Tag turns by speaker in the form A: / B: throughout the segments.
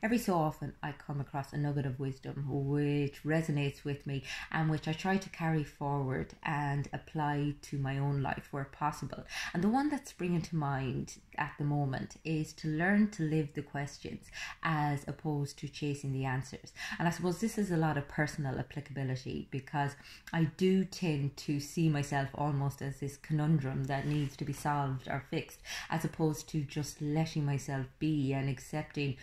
A: every so often I come across a nugget of wisdom which resonates with me and which I try to carry forward and apply to my own life where possible. And the one that's springing to mind at the moment is to learn to live the questions as opposed to chasing the answers. And I suppose this is a lot of personal applicability, because I do tend to see myself almost as this conundrum that needs to be solved or fixed, as opposed to just letting myself be and accepting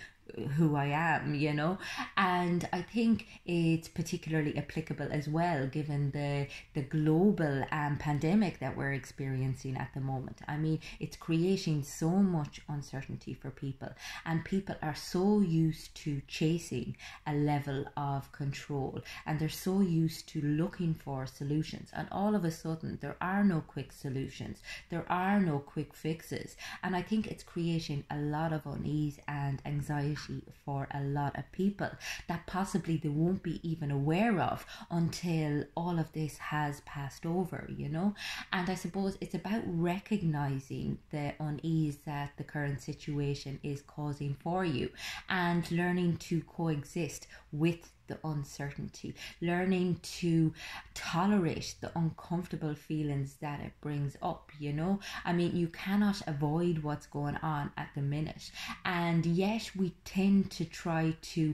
A: who I am, you know. And I think it's particularly applicable as well given the global pandemic that we're experiencing at the moment. I mean, it's creating so much uncertainty for people, and people are so used to chasing a level of control, and they're so used to looking for solutions, and all of a sudden there are no quick solutions, there are no quick fixes. And I think it's creating a lot of unease and anxiety for a lot of people that possibly they won't be even aware of until all of this has passed over, you know. And I suppose it's about recognizing the unease that the current situation is causing for you, and learning to coexist with the uncertainty, learning to tolerate the uncomfortable feelings that it brings up, you know. I mean, you cannot avoid what's going on at the minute, and yet we tend to try to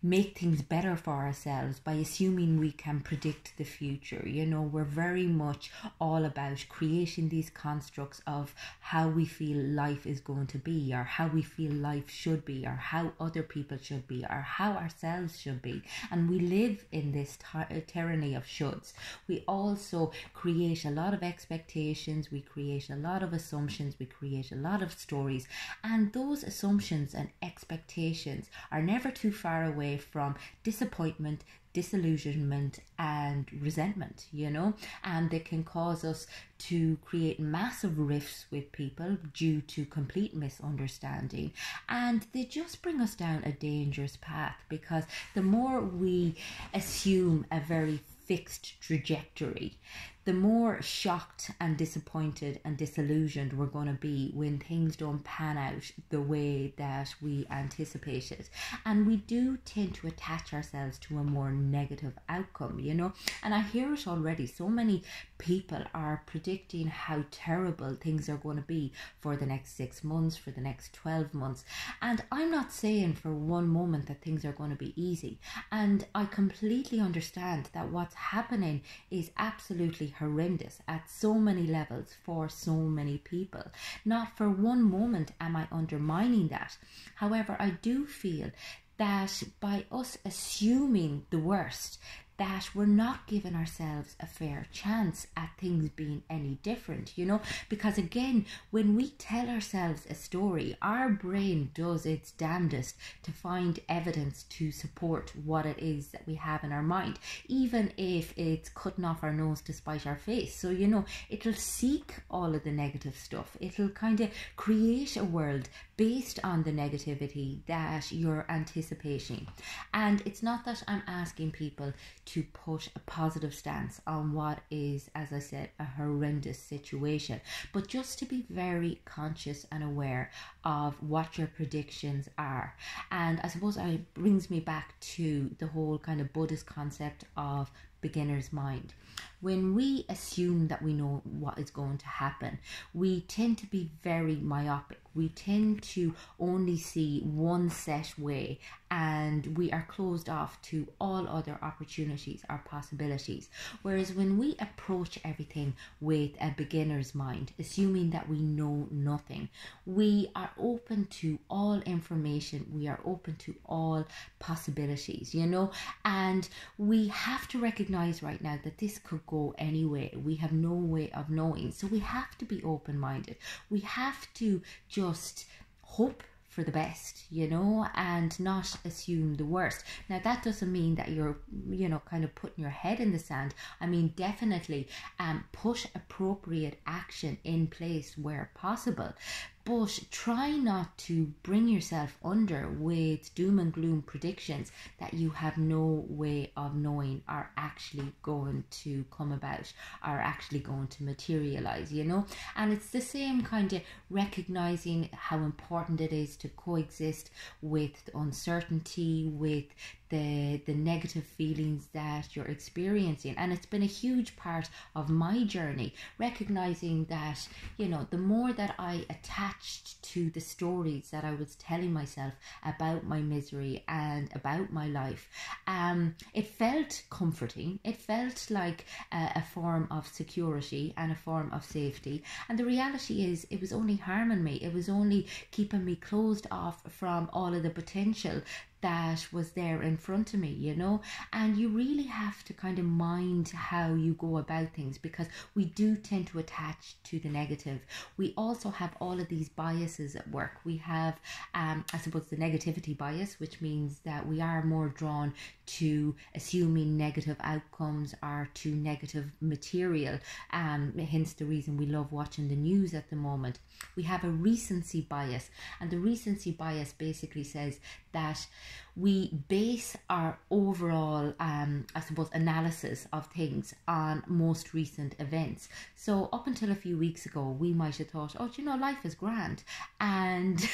A: make things better for ourselves by assuming we can predict the future. You know, we're very much all about creating these constructs of how we feel life is going to be, or how we feel life should be, or how other people should be, or how ourselves should be. And we live in this tyranny of shoulds. We also create a lot of expectations, we create a lot of assumptions, we create a lot of stories, and those assumptions and expectations are never too far away from disappointment, disillusionment and resentment, you know. And they can cause us to create massive rifts with people due to complete misunderstanding, and they just bring us down a dangerous path, because the more we assume a very fixed trajectory, the more shocked and disappointed and disillusioned we're going to be when things don't pan out the way that we anticipated. And we do tend to attach ourselves to a more negative outcome, you know. And I hear it already. So many people are predicting how terrible things are going to be for the next 6 months, for the next 12 months. And I'm not saying for one moment that things are going to be easy. And I completely understand that what's happening is absolutely horrendous at so many levels for so many people. Not for one moment am I undermining that. However, I do feel that by us assuming the worst, that we're not giving ourselves a fair chance at things being any different, you know. Because again, when we tell ourselves a story, our brain does its damnedest to find evidence to support what it is that we have in our mind, even if it's cutting off our nose to spite our face. So, you know, it'll seek all of the negative stuff. It'll kind of create a world based on the negativity that you're anticipating. And it's not that I'm asking people to put a positive stance on what is, as I said, a horrendous situation, but just to be very conscious and aware of what your predictions are. And I suppose it brings me back to the whole kind of Buddhist concept of beginner's mind. When we assume that we know what is going to happen, we tend to be very myopic. We tend to only see one set way, and we are closed off to all other opportunities or possibilities. Whereas when we approach everything with a beginner's mind, assuming that we know nothing, we are open to all information, we are open to all possibilities, you know. And we have to recognize right now that this could go anyway. We have no way of knowing, so we have to be open-minded. We have to just hope for the best, you know, and not assume the worst. Now, that doesn't mean that you're, you know, kind of putting your head in the sand. I mean, definitely put appropriate action in place where possible. But try not to bring yourself under with doom and gloom predictions that you have no way of knowing are actually going to come about, are actually going to materialize, you know. And it's the same kind of recognizing how important it is to coexist with uncertainty, with the negative feelings that you're experiencing. And it's been a huge part of my journey, recognizing that, you know, the more that I attached to the stories that I was telling myself about my misery and about my life, it felt comforting. It felt like a form of security and a form of safety. And the reality is, it was only harming me. It was only keeping me closed off from all of the potential that was there in front of me, you know. And you really have to kind of mind how you go about things, because we do tend to attach to the negative. We also have all of these biases at work. We have, I suppose, the negativity bias, which means that we are more drawn to assuming negative outcomes or to negative material, hence the reason we love watching the news at the moment. We have a recency bias, and the recency bias basically says that we base our overall, I suppose, analysis of things on most recent events. So up until a few weeks ago, we might have thought, oh, do you know, life is grand. And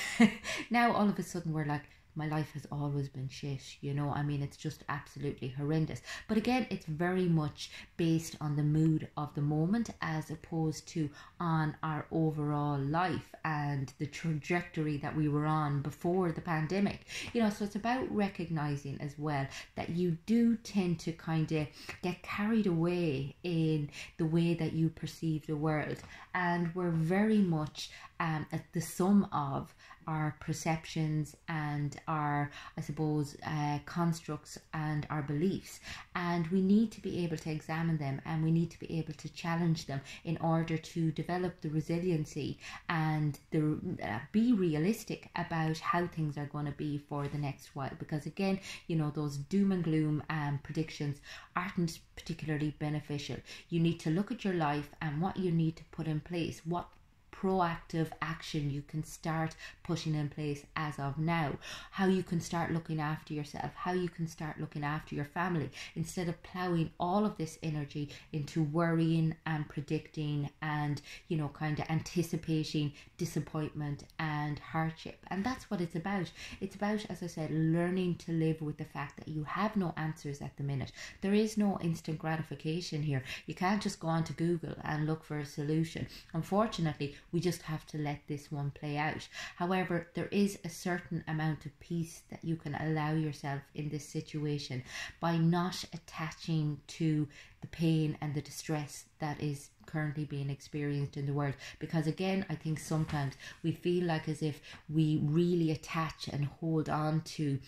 A: now all of a sudden we're like, my life has always been shit, you know. I mean, it's just absolutely horrendous. But again, it's very much based on the mood of the moment, as opposed to on our overall life and the trajectory that we were on before the pandemic, you know. So it's about recognizing as well that you do tend to kind of get carried away in the way that you perceive the world, and we're very much at the sum of our perceptions and our, I suppose, constructs and our beliefs. And we need to be able to examine them, and we need to be able to challenge them in order to develop the resiliency and be realistic about how things are going to be for the next while. Because again, you know, those doom and gloom predictions aren't particularly beneficial. You need to look at your life and what you need to put in place, what proactive action you can start putting in place as of now, how you can start looking after yourself, how you can start looking after your family, instead of ploughing all of this energy into worrying and predicting and, you know, kind of anticipating disappointment and hardship. And that's what it's about. It's about, as I said, learning to live with the fact that you have no answers at the minute. There is no instant gratification here. You can't just go onto Google and look for a solution. Unfortunately, we just have to let this one play out. However, there is a certain amount of peace that you can allow yourself in this situation by not attaching to the pain and the distress that is currently being experienced in the world. Because again, I think sometimes we feel like as if we really attach and hold on to,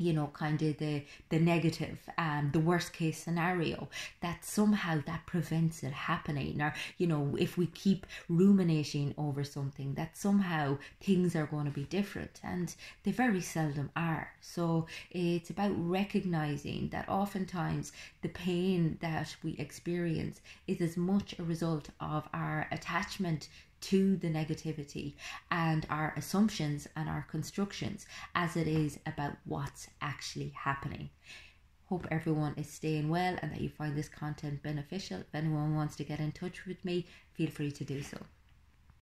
A: you know, kind of the negative, the worst case scenario, that somehow that prevents it happening. Or, you know, if we keep ruminating over something, that somehow things are going to be different, and they very seldom are. So it's about recognizing that oftentimes the pain that we experience is as much a result of our attachment to the negativity and our assumptions and our constructions as it is about what's actually happening. Hope everyone is staying well and that you find this content beneficial. If anyone wants to get in touch with me, feel free to do so.